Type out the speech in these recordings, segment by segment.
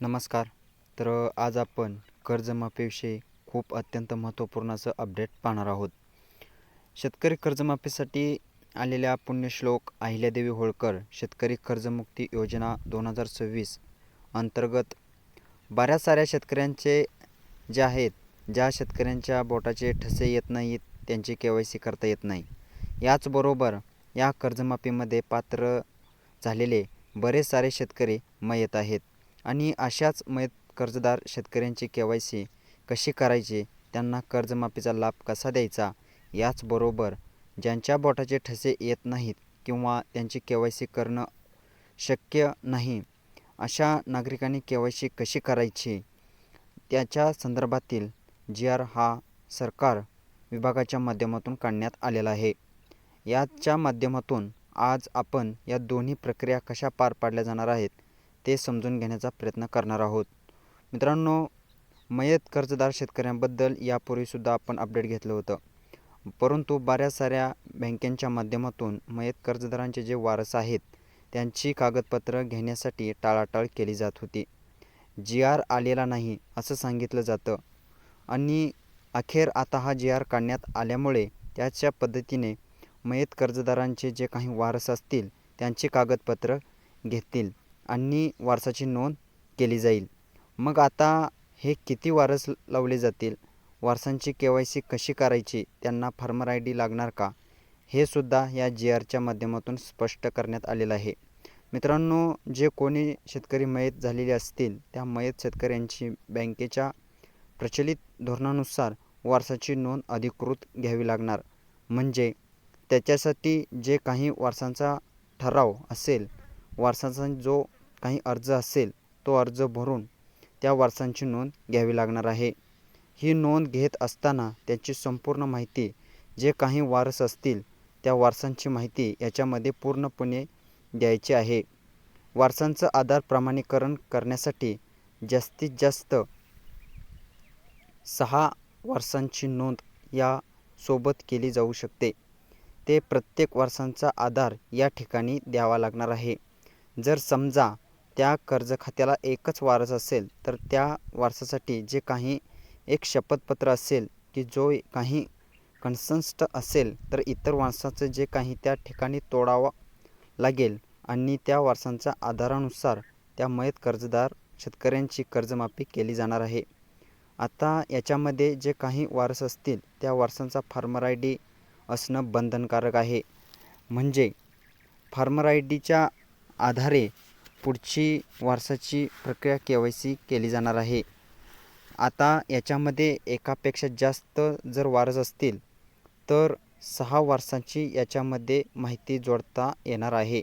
नमस्कार. तर आज आपण कर्जमाफीविषयी खूप अत्यंत महत्त्वपूर्ण असं अपडेट पाहणार आहोत. शेतकरी कर्जमाफीसाठी आलेल्या पुण्यश्लोक अहिल्यादेवी होळकर शेतकरी कर्जमुक्ती योजना 2026 अंतर्गत बऱ्याच साऱ्या शेतकऱ्यांचे जे आहेत, ज्या शेतकऱ्यांच्या बोटाचे ठसे येत नाहीत, त्यांची KYC करता येत नाही. याचबरोबर या कर्जमाफीमध्ये पात्र झालेले बरेच सारे शेतकरी मयत आहेत आणि अशाच मयत कर्जदार शेतकऱ्यांची KYC कशी करायची, त्यांना कर्जमाफीचा लाभ कसा द्यायचा, याचबरोबर ज्यांच्या बोटाचे ठसे येत नाहीत किंवा त्यांची KYC करणं शक्य नाही, अशा नागरिकांनी KYC कशी करायची, त्याच्या संदर्भातील GR हा सरकार विभागाच्या माध्यमातून काढण्यात आलेला आहे. याच्या माध्यमातून आज आपण या दोन्ही प्रक्रिया कशा पार पाडल्या जाणार आहेत ते समजून घेण्याचा प्रयत्न करणार आहोत. मित्रांनो, मयत कर्जदार शेतकऱ्यांबद्दल यापूर्वीसुद्धा आपण अपडेट घेतलं होतं, परंतु बऱ्याच साऱ्या बँकेच्या माध्यमातून मयत कर्जदारांचे जे वारस आहेत त्यांची कागदपत्रं घेण्यासाठी टाळाटाळ केली जात होती. GR आलेला नाही असं सांगितलं जातं आणि अखेर आता हा GR काढण्यात आल्यामुळे त्याच्या पद्धतीने मयत कर्जदारांचे जे काही वारस असतील त्यांची कागदपत्रं घेतील आणि वारसाची नोंद केली जाईल. मग आता हे किती वारस लावले जातील, वारसांची KYC कशी करायची, त्यांना फार्मर ID लागणार का, हे सुद्धा या GRच्या माध्यमातून स्पष्ट करण्यात आलेलं आहे. मित्रांनो, जे कोणी शेतकरी मयत झालेले असतील त्या मयत शेतकऱ्यांची बँकेच्या प्रचलित धोरणानुसार वारसाची नोंद अधिकृत घ्यावी लागणार. म्हणजे त्याच्यासाठी जे काही वारसांचा ठराव असेल, वारसांचा जो काही अर्ज असेल, तो अर्ज भरून त्या वारसांची नोंद घ्यावी लागणार आहे. ही नोंद घेत असताना त्याची संपूर्ण माहिती, जे काही वारस असतील त्या वारसांची माहिती याच्यामध्ये पूर्णपणे द्यायची आहे. वारसांचं आधार प्रमाणीकरण करण्यासाठी जास्तीत जास्त 6 वारसांची नोंद या सोबत केली जाऊ शकते. ते प्रत्येक वारसांचा आधार या ठिकाणी द्यावा लागणार आहे. जर समजा त्या कर्ज खात्याला एकच वारस असेल तर त्या वारसासाठी जे काही एक शपथपत्र असेल की जो काही कन्सन्स्ट असेल तर इतर वारसाचं जे काही त्या ठिकाणी तोडावं लागेल आणि त्या वारसांच्या आधारानुसार त्या मयत कर्जदार शेतकऱ्यांची कर्जमाफी केली जाणार आहे. आता याच्यामध्ये जे काही वारस असतील त्या वारसांचा फार्मर ID असणं बंधनकारक आहे. म्हणजे फार्मर IDच्या आधारे पुढची वारसाची प्रक्रिया KYC केली जाणार आहे. आता याच्यामध्ये एकापेक्षा जास्त जर वारस असतील तर 6 वारसांची याच्यामध्ये माहिती जोडता येणार आहे.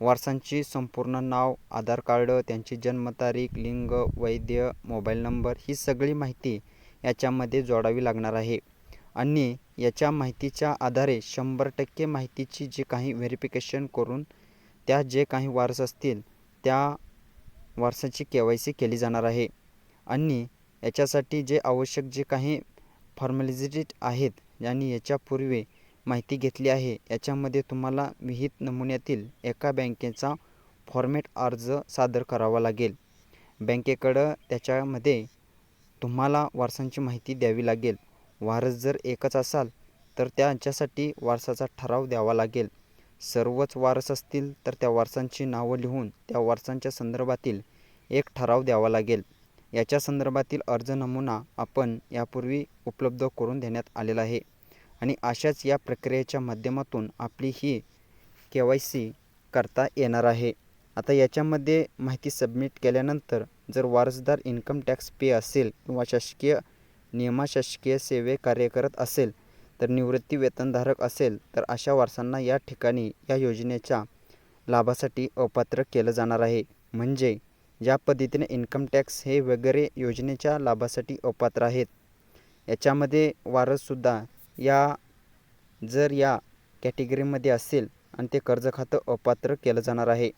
वारसांची संपूर्ण नाव, आधार कार्ड, त्यांची जन्मतारीख, लिंग, वैद्य, मोबाईल नंबर ही सगळी माहिती याच्यामध्ये जोडावी लागणार आहे आणि याच्या माहितीच्या आधारे 100% माहितीची जी काही व्हेरिफिकेशन करून त्या जे काही वारस असतील त्या वारसाची KYC केली जाणार आहे. आणि याच्यासाठी जे आवश्यक जे काही फॉर्मॅलिटीज आहेत आणि याच्यापूर्वी माहिती घेतली आहे, याच्यामध्ये तुम्हाला विहित नमुन्यातील एका बँकेचा फॉर्मॅट अर्ज सादर करावा लागेल. बँकेकडं त्याच्यामध्ये तुम्हाला वारसांची माहिती द्यावी लागेल. वारस जर एकच असाल तर त्यांच्यासाठी वारसाचा ठराव द्यावा लागेल. सर्वच वारस असतील तर त्या वारसांची नावं लिहून त्या वारसांच्या संदर्भातील एक ठराव द्यावा लागेल. याच्या संदर्भातील अर्ज नमुना आपण यापूर्वी उपलब्ध करून देण्यात आलेला आहे आणि अशाच या प्रक्रियेच्या माध्यमातून आपली ही KYC करता येणार आहे. आता याच्यामध्ये माहिती सबमिट केल्यानंतर जर वारसदार इन्कम टॅक्स पे असेल किंवा शासकीय निमशासकीय सेवे कार्य करत असेल तर निवृत्ती वेतनधारक असेल तर अशा वारसांना या ठिकाणी या योजनेच्या लाभासाठी अपात्र केलं जाणार आहे. म्हणजे ज्या पद्धतीने इन्कम टॅक्स हे वगैरे योजनेच्या लाभासाठी अपात्र आहेत, याच्यामध्ये वारससुद्धा जर या कॅटेगरीमध्ये असेल आणि ते कर्ज खातं अपात्र केलं जाणार आहे.